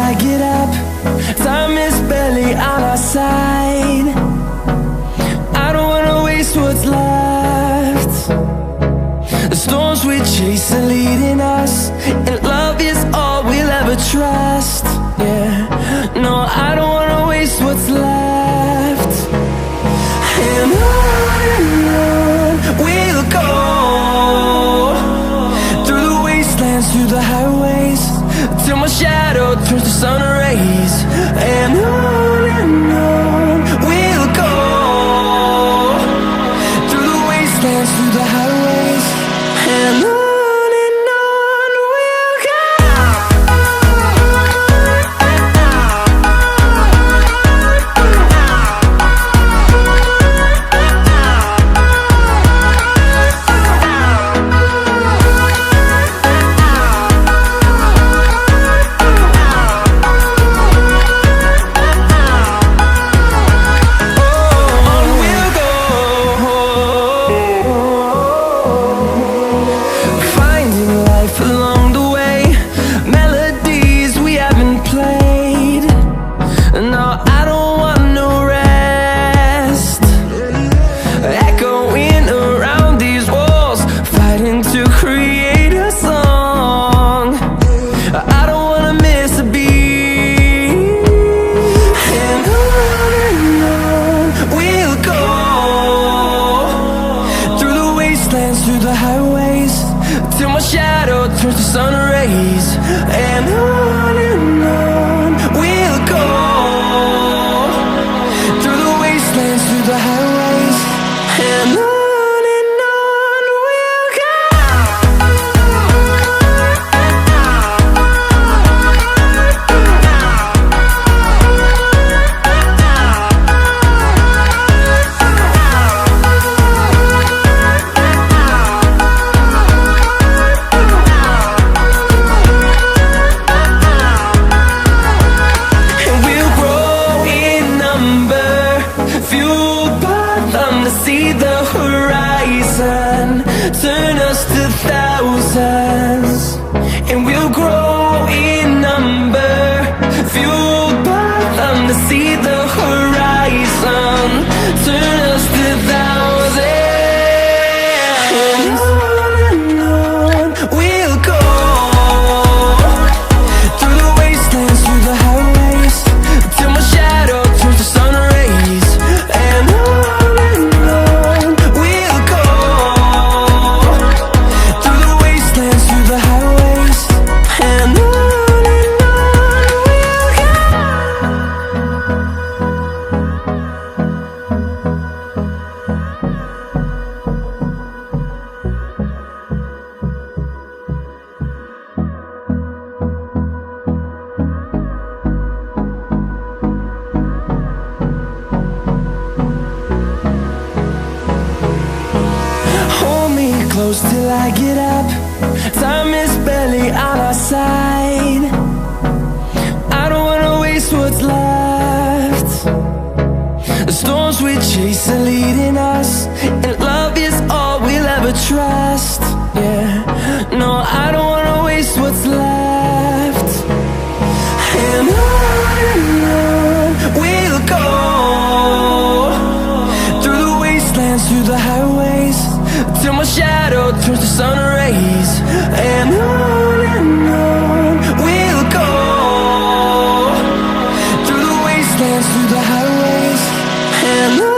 I get up. Time is barely on our side. I don't wanna waste what's left. The storms we chase are leading us, and love is all we'll ever trust. Yeah, no, I don't wanna waste what's left. And on we'll go, through the wastelands, through the highways, till my shadow turns to sun rays. And on we'll go, through the wastelands, through the highways, and on we'll go. Through the highways, till my shadow turns to sun rays. And on we'll go, through the wastelands, through the highways, and on we'll go. See the horizon turn us to thousands, and we'll grow in number, fueled by them. To see the horizon turn us to thousands, and on we'll go, through the wastelands, through the highways, till my shadow turns to sun rays. And close till I get up. Time is barely on our side. I don't wanna waste what's left. The storms we chase are leading us, and love is all we'll ever trust. Yeah, no, I don't wanna waste what's left. And on we'll go, through the wastelands, through the highways, till my shadow turns to sun rays. And on we'll go, through the wastelands, through the highways, and on.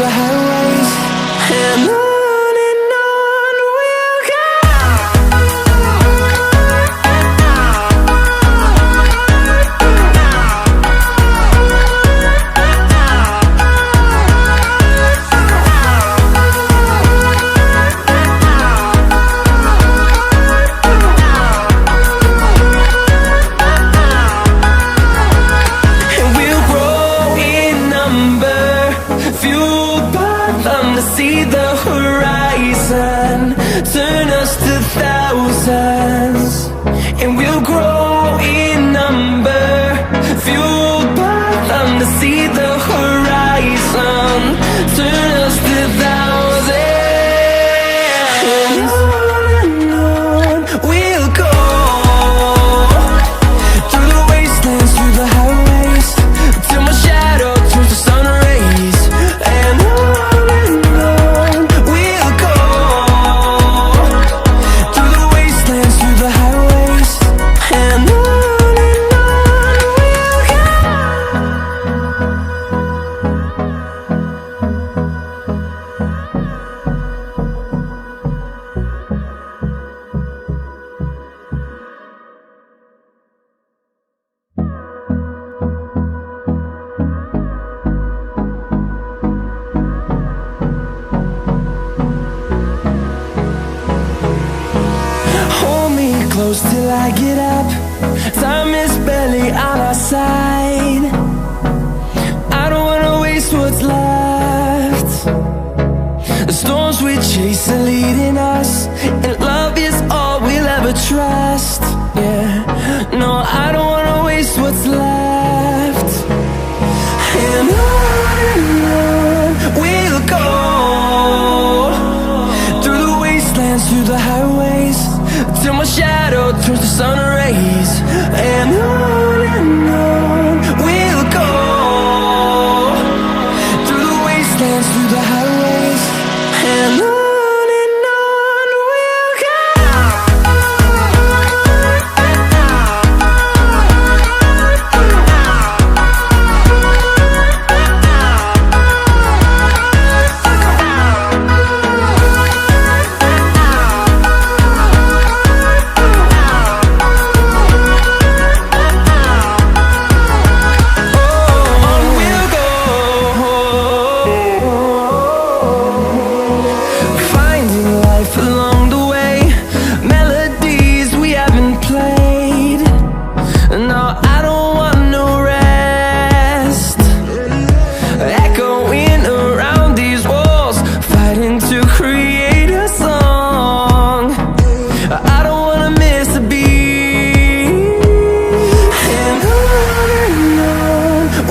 the highways, and on we'll go. And we'll grow in number, fueled by them to see the horizon, turn us to thousands. And we'll grow in number, fueled by them to see the horizon, turn us to thousands. And on we'll go, through the wastelands, through the highways, till my shadow turns to sun rays. And on we'll go, through the wastelands, through the highways, and on we'll go. Hold me close till I get up. Time is barely on our side. I don't wanna waste what's left. The storms we chase are leading us, and love is all we'll ever trust. Yeah, no, I don't wanna waste what's left. And on we'll go, through the wastelands, through the highways, till my shadow turns to sun rays. And on we'll go, through the wastelands, through the highways, and on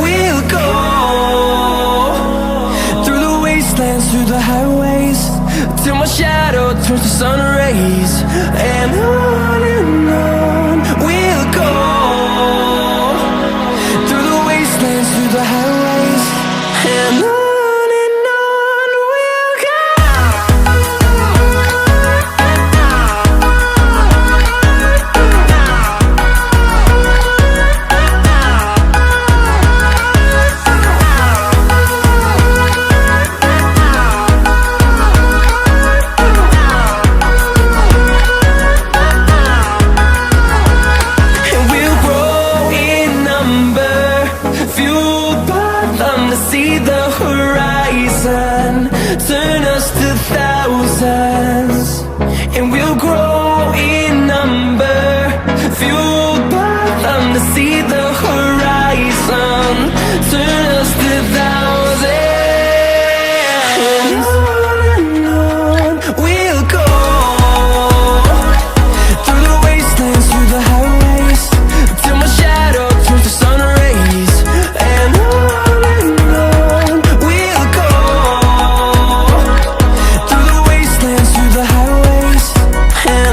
we'll go. Through the highways, till my shadow turns to sun rays. And on we'll go, through the wastelands, through the highways, and on we'll go. And we'll grow in number, fueled by them to see the horizon, turn us to thousands. And we'll grow in number, fueled by them to see the horizon, turn us to thousands. And on we'll go, through the wastelands, through the highways, till my shadow turns to sun rays. And on we'll go, through the wastelands, through the highways, and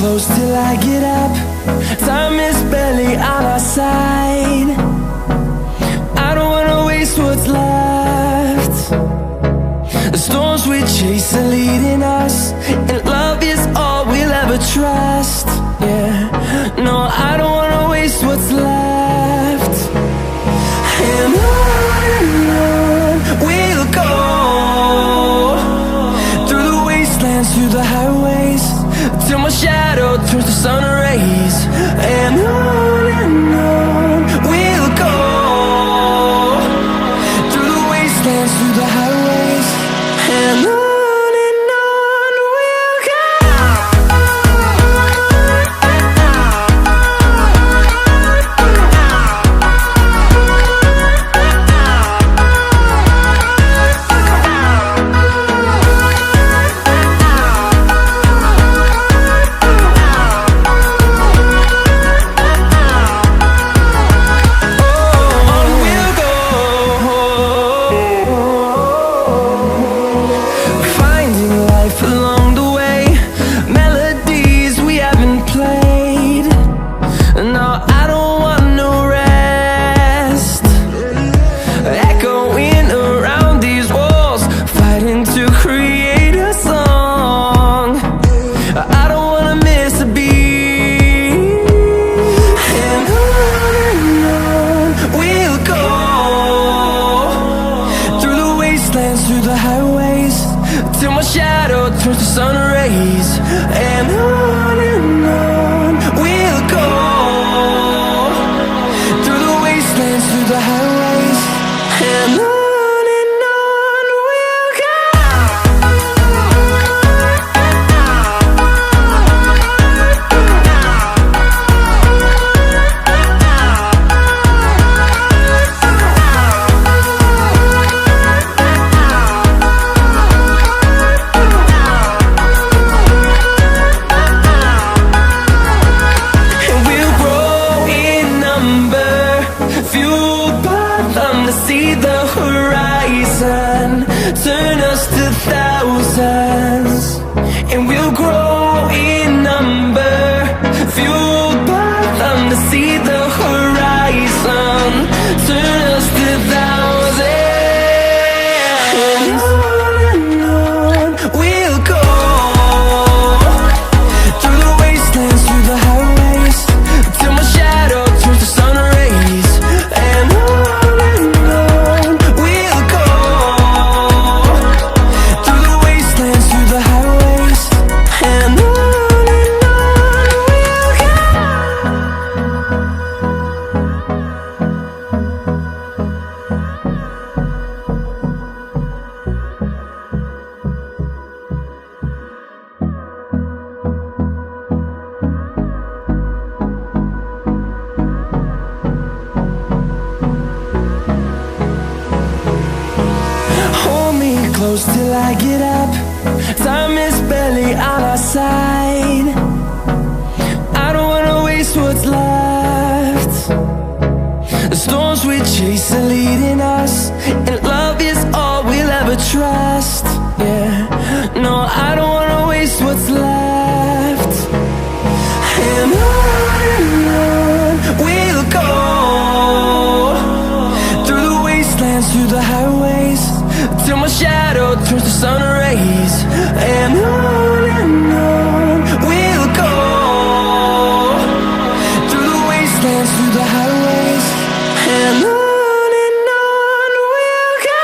close till I get up. Time is barely on our side. I don't wanna waste what's left. The storms we chase are leading us, and love is all we'll ever trust. Yeah, no, I don't wanna waste what's left. And on we'll go, through the wastelands, through the highways, till my shadow turns to sun rays. And on we'll go, through the wastelands, through the highways, and on we'll go. Through the highways, till my shadow turns to sun rays. And on we'll go, through the wastelands, through the highways, and on we'll go. See the horizon turn us to thousands, and we'll grow in number, fueled by them. To see the horizon turn us to thousands, and on we'll go, through the wastelands, through the highways, till my shadow turns to sun rays. And close till I get up. Time is barely on our side. I don't wanna waste what's left. The storms we chase are leading us, and love is all we'll ever trust. Yeah, no, I don't wanna waste what's left. And on we'll go, through the wastelands, through the highways, till my shadow turns to sun rays. And on we'll go, through the wastelands, through the highways, and on we'll go.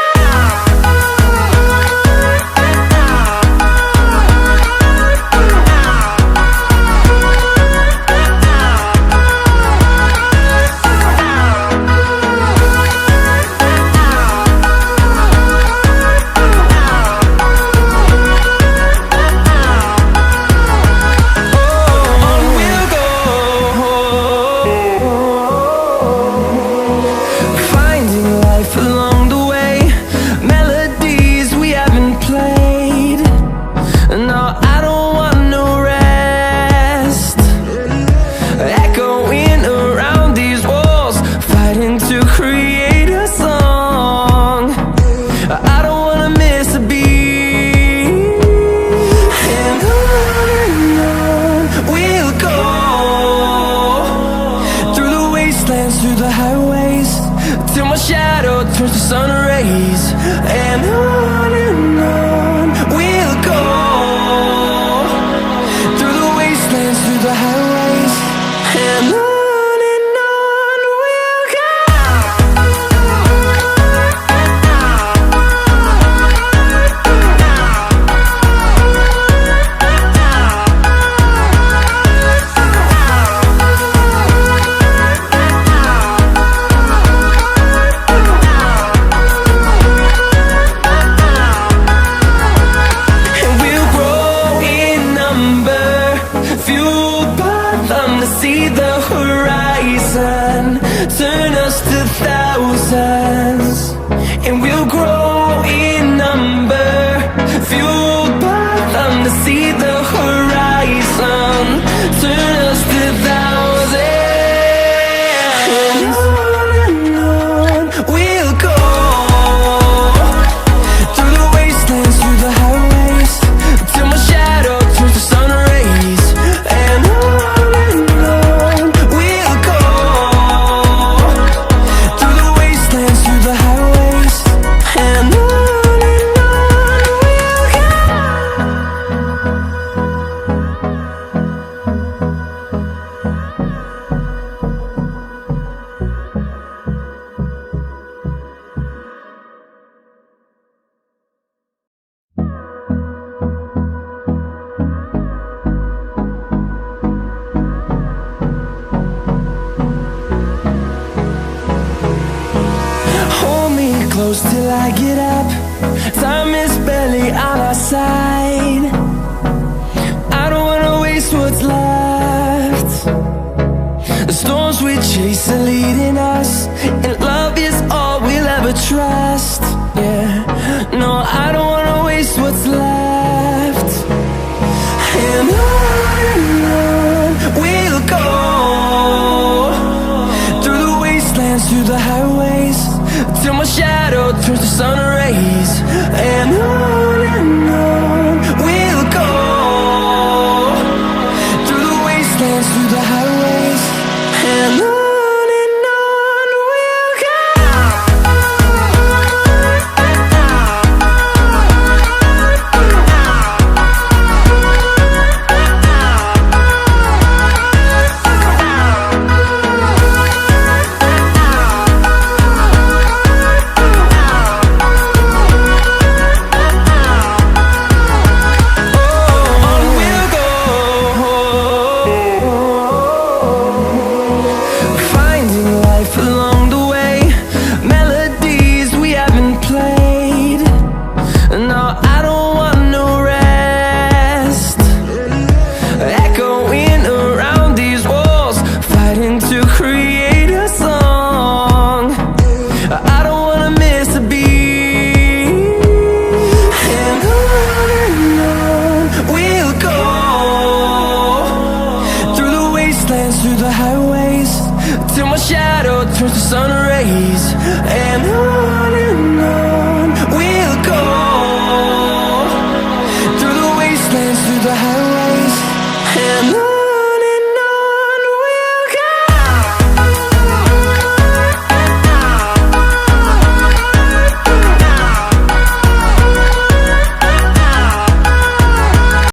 close till I get up. Time is barely on our side. I don't wanna waste what's left. The storms we chase are leading us, and love is all we'll ever trust. Yeah, no, I don't wanna waste what's left. And on we'll go, through the wastelands, through the highways, till my shadow turns to sun rays. And on we'll go, through the wastelands, through the highways, and on we'll go. Through the highways, till my shadow turns to sun rays. And on we'll go.